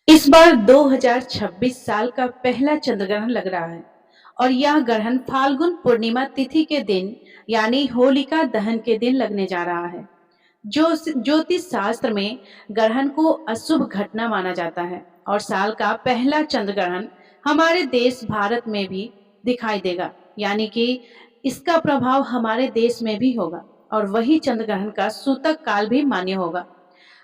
इस बार 2026 साल का पहला चंद्रग्रहण लग रहा है और यह ग्रहण फाल्गुन पूर्णिमा तिथि के दिन यानी होलिका दहन के दिन लगने जा रहा है। जो ज्योतिष शास्त्र में ग्रहण को अशुभ घटना माना जाता है और साल का पहला चंद्रग्रहण हमारे देश भारत में भी दिखाई देगा, यानी कि इसका प्रभाव हमारे देश में भी होगा और वही चंद्रग्रहण का सूतक काल भी मान्य होगा।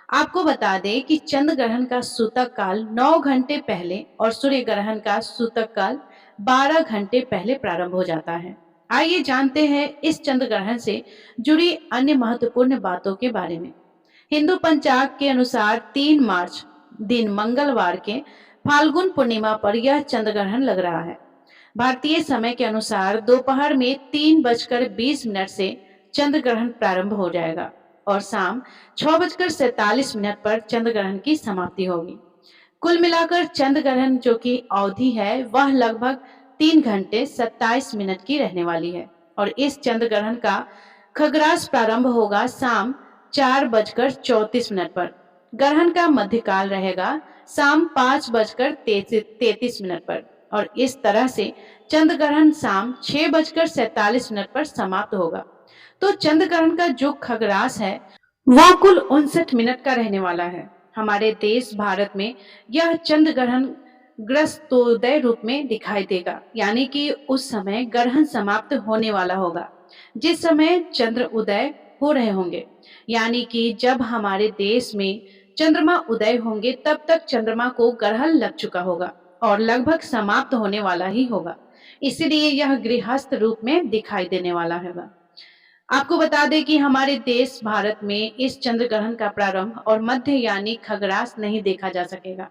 आपको बता दें कि चंद्र ग्रहण का सूतक काल 9 घंटे पहले और सूर्य ग्रहण का सूतक काल 12 घंटे पहले प्रारंभ हो जाता है। आइए जानते हैं इस चंद्र ग्रहण से जुड़ी अन्य महत्वपूर्ण बातों के बारे में। हिंदू पंचांग के अनुसार 3 मार्च दिन मंगलवार के फाल्गुन पूर्णिमा पर यह चंद्र ग्रहण लग रहा है। भारतीय समय के अनुसार दोपहर में 3:20 से चंद्र ग्रहण प्रारंभ हो जाएगा और शाम 6:47 पर चंद्र ग्रहण की समाप्ति होगी। कुल मिलाकर चंद्र ग्रहण जो की अवधि है वह लगभग 3 घंटे 27 मिनट की रहने वाली है और इस चंद्र ग्रहण का खग्रास प्रारंभ होगा शाम 4:34 पर। ग्रहण का मध्यकाल रहेगा शाम 5:33 पर और इस तरह से चंद्र ग्रहण शाम 6:47 पर समाप्त होगा। तो चंद्र ग्रहण का जो खग्रास है वह कुल 59 मिनट का रहने वाला है। हमारे देश भारत में यह चंद्र ग्रहण ग्रस्तोदय रूप में दिखाई देगा, यानी कि उस समय ग्रहण समाप्त होने वाला होगा जिस समय चंद्र उदय हो रहे होंगे, यानी कि जब हमारे देश में चंद्रमा उदय होंगे तब तक चंद्रमा को ग्रहण लग चुका होगा और लगभग समाप्त होने वाला ही होगा। इसलिए यह गृहस्थ रूप में दिखाई देने वाला होगा। आपको बता दें कि हमारे देश भारत में इस चंद्र ग्रहण का प्रारंभ और मध्य यानी खग्रास नहीं देखा जा सकेगा,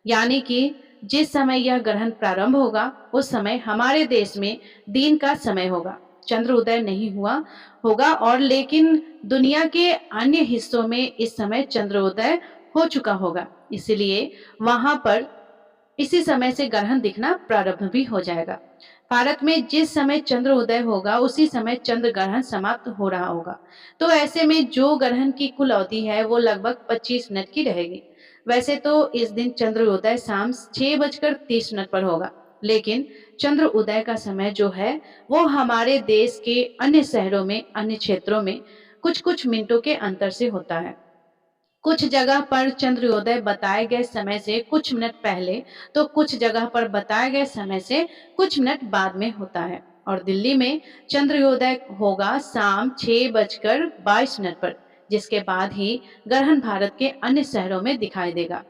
यानी कि जिस समय यह ग्रहण प्रारंभ होगा उस समय हमारे देश में दिन का समय होगा, चंद्र उदय नहीं हुआ होगा और लेकिन दुनिया के अन्य हिस्सों में इस समय चंद्रोदय हो चुका होगा। इसलिए वहां पर इसी समय से ग्रहण दिखना प्रारंभ भी हो जाएगा। भारत में जिस समय चंद्र उदय होगा उसी समय चंद्र ग्रहण समाप्त हो रहा होगा। तो ऐसे में जो ग्रहण की कुल अवधि है वो लगभग 25 मिनट की रहेगी। वैसे तो इस दिन चंद्र उदय शाम 6:30 पर होगा, लेकिन चंद्र उदय का समय जो है वो हमारे देश के अन्य शहरों में अन्य क्षेत्रों में कुछ कुछ मिनटों के अंतर से होता है। कुछ जगह पर चंद्रोदय बताए गए समय से कुछ मिनट पहले तो कुछ जगह पर बताए गए समय से कुछ मिनट बाद में होता है और दिल्ली में चंद्रोदय होगा शाम 6:22 पर, जिसके बाद ही ग्रहण भारत के अन्य शहरों में दिखाई देगा।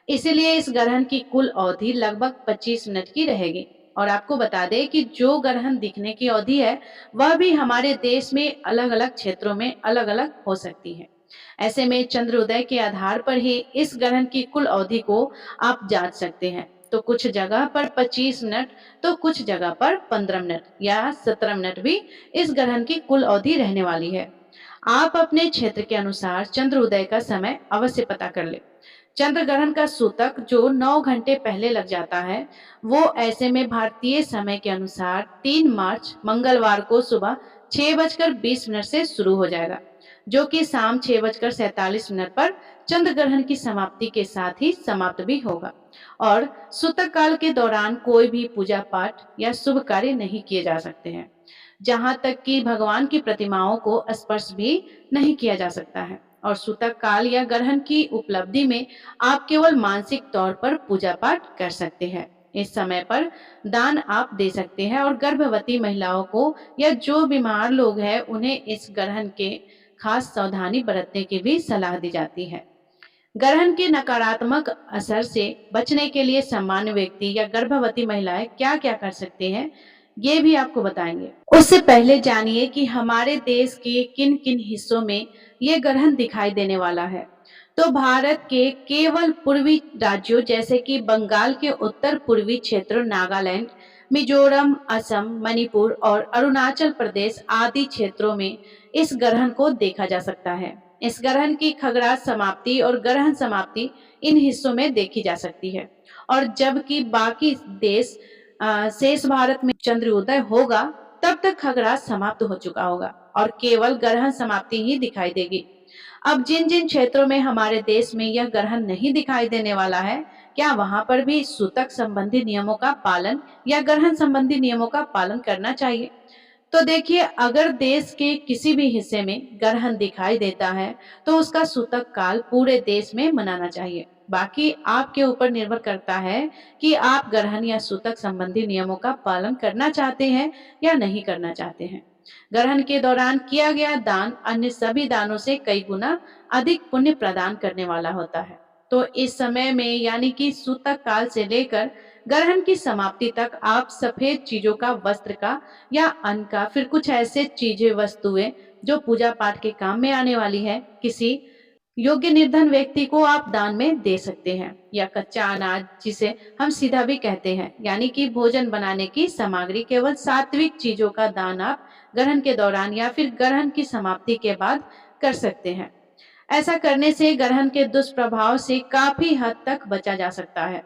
इसलिए इस ग्रहण की कुल अवधि लगभग 25 मिनट की रहेगी और आपको बता दें कि जो ग्रहण दिखने की अवधि है वह भी हमारे देश में अलग अलग क्षेत्रों में अलग अलग हो सकती है। ऐसे में चंद्रोदय के आधार पर ही इस ग्रहण की कुल अवधि को आप जांच सकते हैं। तो कुछ जगह पर 25 मिनट तो कुछ जगह पर 15 मिनट या 17 मिनट भी इस ग्रहण की कुल अवधि रहने वाली है। आप अपने क्षेत्र के अनुसार चंद्रोदय का समय अवश्य पता कर ले। चंद्र ग्रहण का सूतक जो 9 घंटे पहले लग जाता है वो ऐसे में भारतीय समय के अनुसार 3 मार्च मंगलवार को सुबह 6:20 से शुरू हो जाएगा, जो कि शाम 6:47 पर चंद्र ग्रहण की समाप्ति के साथ ही समाप्त भी होगा और सूतक काल के दौरान कोई भी पूजा पाठ या शुभ कार्य नहीं किए जा सकते हैं। जहां तक कि भगवान की प्रतिमाओं को स्पर्श भी नहीं किया जा सकता है और सूतक काल या ग्रहण की उपलब्धि में आप केवल मानसिक तौर पर पूजा पाठ कर सकते हैं। इस समय पर दान आप दे सकते हैं और गर्भवती महिलाओं को या जो बीमार लोग हैं उन्हें इस ग्रहण के खास सावधानी बरतने की भी सलाह दी जाती है। ग्रहण के नकारात्मक असर से बचने के लिए सामान्य व्यक्ति या गर्भवती महिलाएं क्या-क्या कर सकते हैं, ये भी आपको बताएंगे। उससे पहले जानिए कि हमारे देश के किन-किन हिस्सों में ये ग्रहण दिखाई देने वाला है। तो भारत के केवल पूर्वी राज्यों जैसे कि बंगाल के उत्तर पूर्वी क्षेत्र, नागालैंड, मिजोरम, असम, मणिपुर और अरुणाचल प्रदेश आदि क्षेत्रों में इस ग्रहण को देखा जा सकता है। इस ग्रहण की खगरास समाप्ति और ग्रहण समाप्ति इन हिस्सों में देखी जा सकती है और जबकि बाकी देश शेष भारत में चंद्रोदय होगा तब तक खगरास समाप्त हो चुका होगा और केवल ग्रहण समाप्ति ही दिखाई देगी। अब जिन जिन क्षेत्रों में हमारे देश में यह ग्रहण नहीं दिखाई देने वाला है क्या वहां पर भी सूतक संबंधी नियमों का पालन या ग्रहण संबंधी नियमों का पालन करना चाहिए? तो देखिए, अगर देश के किसी भी हिस्से में ग्रहण दिखाई देता है तो उसका सूतक काल पूरे देश में मनाना चाहिए। बाकी आपके ऊपर निर्भर करता है कि आप ग्रहण या सूतक संबंधी नियमों का पालन करना चाहते हैं या नहीं करना चाहते हैं। ग्रहण के दौरान किया गया दान अन्य सभी दानों से कई गुना अधिक पुण्य प्रदान करने वाला होता है। तो इस समय में यानी कि सूतक काल से लेकर ग्रहण की समाप्ति तक आप सफेद चीजों का, वस्त्र का या अन्न का, फिर कुछ ऐसे चीजें, वस्तुएं जो पूजा पाठ के काम में आने वाली है, किसी योग्य निर्धन व्यक्ति को आप दान में दे सकते हैं। या कच्चा अनाज, जिसे हम सीधा भी कहते हैं, यानी कि भोजन बनाने की सामग्री, केवल सात्विक चीजों का दान आप ग्रहण के दौरान या फिर ग्रहण की समाप्ति के बाद कर सकते हैं। ऐसा करने से ग्रहण के दुष्प्रभाव से काफी हद तक बचा जा सकता है।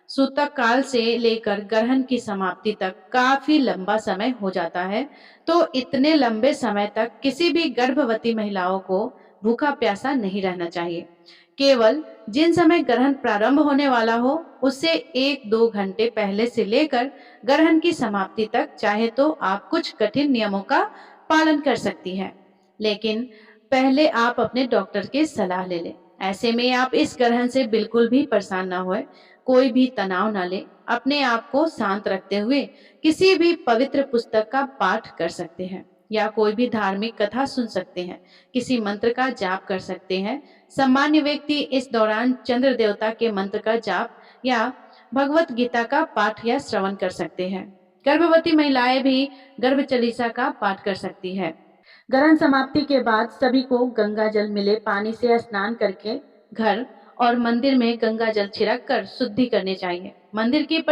सूतक काल से लेकर ग्रहण की समाप्ति तक काफी लंबा समय हो जाता है, तो इतने लंबे समय तक किसी भी गर्भवती महिलाओं को भूखा प्यासा नहीं रहना चाहिए। केवल जिन समय ग्रहण प्रारंभ होने वाला हो उससे 1-2 घंटे पहले से लेकर ग्रहण की समाप्ति तक चाहे तो आप कुछ कठिन नियमों का पालन कर सकती हैं, लेकिन पहले आप अपने डॉक्टर की सलाह ले लें। ऐसे में आप इस ग्रहण से बिल्कुल भी परेशान ना होए, कोई भी तनाव ना ले, अपने आप को शांत रखते हुए किसी भी पवित्र पुस्तक का पाठ कर सकते हैं या कोई भी धार्मिक कथा सुन सकते हैं, किसी मंत्र का जाप कर सकते हैं। सामान्य व्यक्ति इस दौरान चंद्र देवता के मंत्र का जाप या भगवत गीता का पाठ या श्रवण कर सकते हैं। गर्भवती महिलाएं भी गर्भ चालीसा का पाठ कर सकती है। ग्रहण समाप्ति के बाद सभी को गंगा जल मिले पानी से स्नान करके घर और मंदिर में गंगा जल छिड़क कर शुद्धि करनी चाहिए। मंदिर की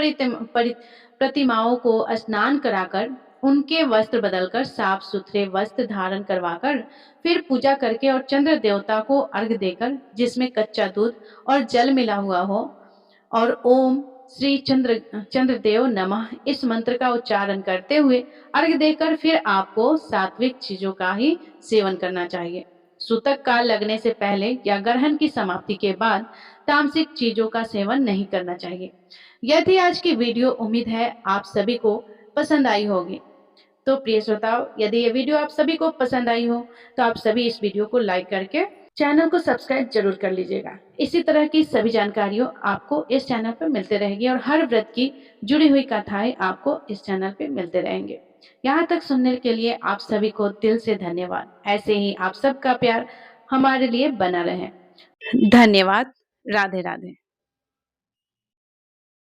प्रतिमाओं को स्नान कराकर उनके वस्त्र बदलकर साफ सुथरे वस्त्र धारण करवाकर फिर पूजा करके और चंद्र देवता को अर्घ देकर, जिसमें कच्चा दूध और जल मिला हुआ हो, और ओम श्री चंद्रदेव नमः इस मंत्र का उच्चारण करते हुए अर्घ देकर फिर आपको सात्विक चीजों का ही सेवन करना चाहिए। सूतक काल लगने से पहले या ग्रहण की समाप्ति के बाद तामसिक चीजों का सेवन नहीं करना चाहिए। यह थी आज की वीडियो। उम्मीद है आप सभी को पसंद आई होगी। तो प्रिय श्रोताओं, यदि ये वीडियो आप सभी को पसंद आई हो तो आप सभी इस वीडियो को लाइक करके चैनल को सब्सक्राइब जरूर कर लीजिएगा। इसी तरह की सभी जानकारियों आपको इस चैनल पर मिलते रहेगी और हर व्रत की जुड़ी हुई कथाएं आपको इस चैनल पे मिलते रहेंगे। यहाँ तक सुनने के लिए आप सभी को दिल से धन्यवाद। ऐसे ही आप सबका प्यार हमारे लिए बना रहे। धन्यवाद। राधे राधे।